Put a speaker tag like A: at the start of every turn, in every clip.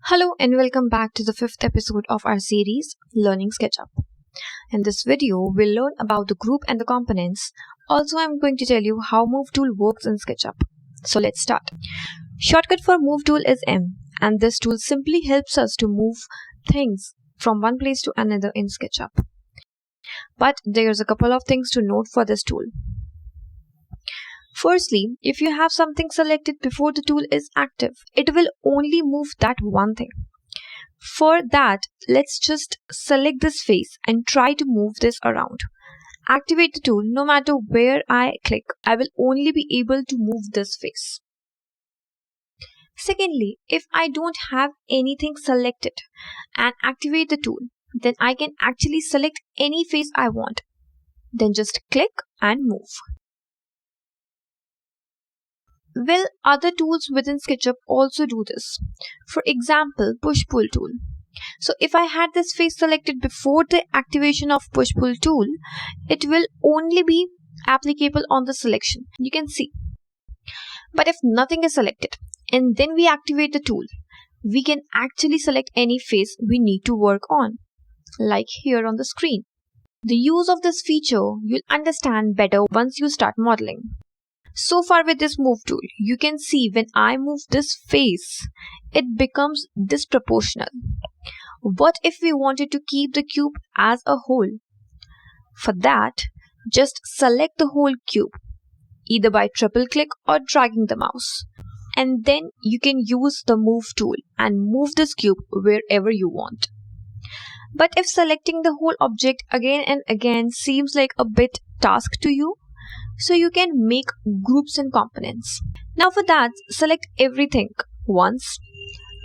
A: Hello and welcome back to the fifth episode of our series, Learning SketchUp. In this video, we'll learn about the group and the components. Also, I'm going to tell you how Move tool works in SketchUp. So let's start. Shortcut for Move tool is M, and this tool simply helps us to move things from one place to another in SketchUp. But there's a couple of things to note for this tool. Firstly, if you have something selected before the tool is active, it will only move that one thing. For that, let's just select this face and try to move this around. Activate the tool. No matter where I click, I will only be able to move this face. Secondly, if I don't have anything selected and activate the tool, then I can actually select any face I want. Then just click and move. Well, other tools within SketchUp also do this. For example, push-pull tool. So if I had this face selected before the activation of push-pull tool, it will only be applicable on the selection. You can see. But if nothing is selected and then we activate the tool, we can actually select any face we need to work on, like here on the screen. The use of this feature you'll understand better once you start modeling. So far with this move tool, you can see when I move this face, it becomes disproportional. What if we wanted to keep the cube as a whole? For that, just select the whole cube, either by triple click or dragging the mouse. And then you can use the move tool and move this cube wherever you want. But if selecting the whole object again and again seems like a bit task to you, so you can make groups and components. Now for that, select everything once,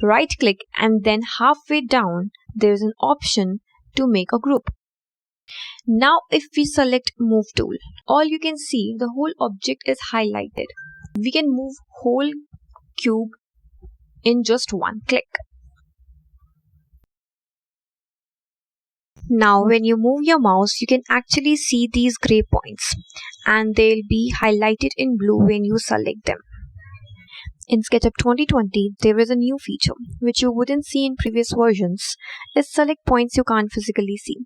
A: right click, and then halfway down there's an option to make a group. Now if we select move tool, all you can see the whole object is highlighted. We can move whole cube in just one click. Now when you move your mouse, you can actually see these gray points and they'll be highlighted in blue when you select them. In SketchUp 2020, there is a new feature which you wouldn't see in previous versions, is select points you can't physically see.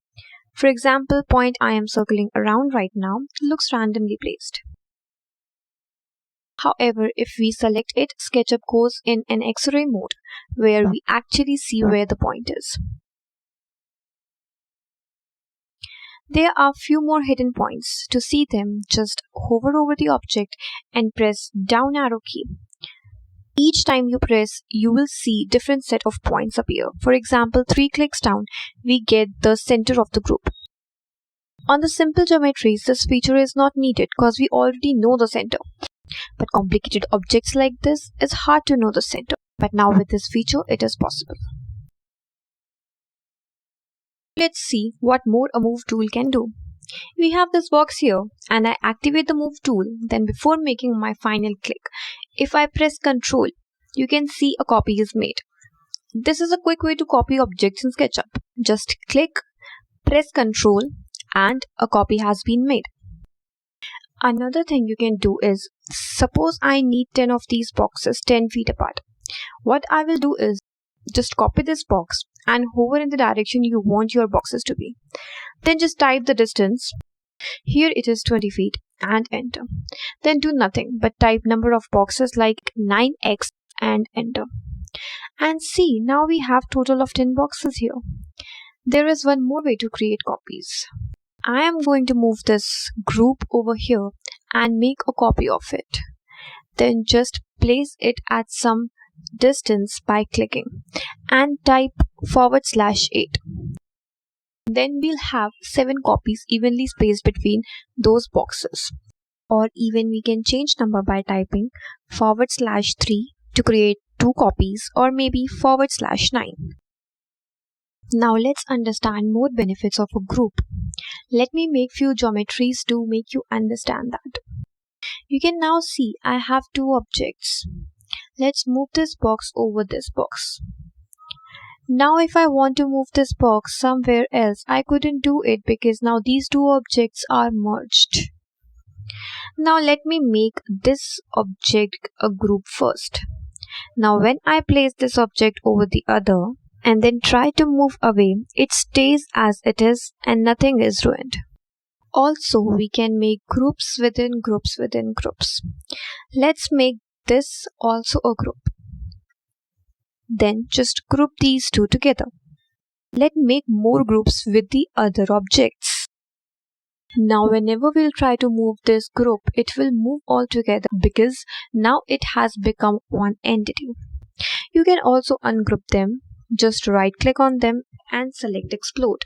A: For example, point I am circling around right now looks randomly placed. However, if we select it, SketchUp goes in an X-ray mode where we actually see where the point is. There are few more hidden points. To see them, just hover over the object and press down arrow key. Each time you press, you will see different set of points appear. For example, 3 clicks down, we get the center of the group. On the simple geometries, this feature is not needed because we already know the center. But complicated objects like this, it's hard to know the center. But now with this feature, it is possible. Let's see what more a move tool can do. We have this box here and I activate the move tool. Then before making my final click, if I press Ctrl, you can see a copy is made. This is a quick way to copy objects in SketchUp. Just click, press Ctrl and a copy has been made. Another thing you can do is, suppose I need 10 of these boxes 10 feet apart. What I will do is just copy this box and hover in the direction you want your boxes to be. Then just type the distance. Here it is 20 feet and enter. Then do nothing but type number of boxes like 9x and enter. And see, now we have total of 10 boxes here. There is one more way to create copies. I am going to move this group over here and make a copy of it. Then just place it at some distance by clicking and type /8. Then we'll have 7 copies evenly spaced between those boxes. Or even we can change number by typing /3 to create 2 copies, or maybe /9. Now let's understand more benefits of a group. Let me make few geometries to make you understand that. You can now see I have 2 objects. Let's move this box over this box. Now if I want to move this box somewhere else, I couldn't do it because now these 2 objects are merged. Now let me make this object a group first. Now when I place this object over the other and then try to move away, it stays as it is and nothing is ruined. Also, we can make groups within groups within groups. Let's make this also a group. Then just group these two together. Let's make more groups with the other objects. Now whenever we'll try to move this group, it will move all together because now it has become one entity. You can also ungroup them. Just right click on them and select explode.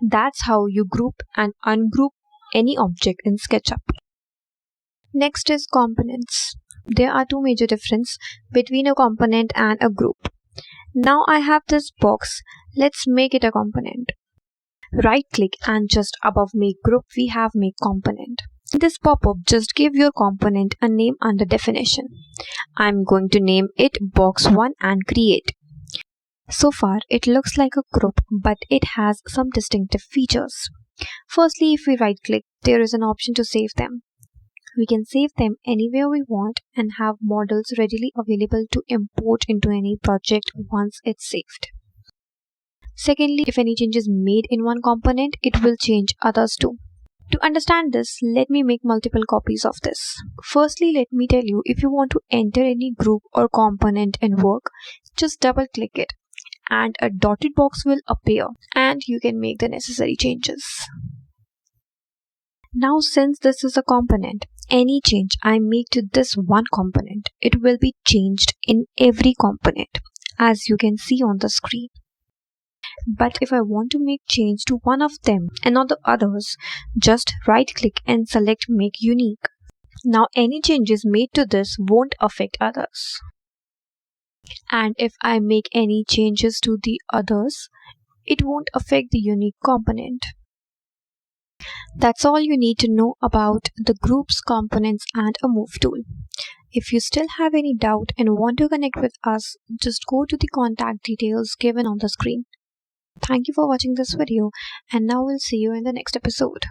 A: That's how you group and ungroup any object in SketchUp. Next is components. There are two major differences between a component and a group. Now I have this box. Let's make it a component. Right click and just above make group we have make component. In this pop-up, just give your component a name under definition. I'm going to name it box1 and create. So far it looks like a group, but it has some distinctive features. Firstly, if we right click, there is an option to save them. We can save them anywhere we want and have models readily available to import into any project once it's saved. Secondly, if any change is made in one component, it will change others too. To understand this, let me make multiple copies of this. Firstly, let me tell you, if you want to enter any group or component in work, just double click it and a dotted box will appear and you can make the necessary changes. Now since this is a component, any change I make to this one component, it will be changed in every component as you can see on the screen. But if I want to make change to one of them and not the others, just right click and select make unique. Now any changes made to this won't affect others. And if I make any changes to the others, it won't affect the unique component. That's all you need to know about the groups, components and a move tool. If you still have any doubt and want to connect with us, just go to the contact details given on the screen. Thank you for watching this video and now we'll see you in the next episode.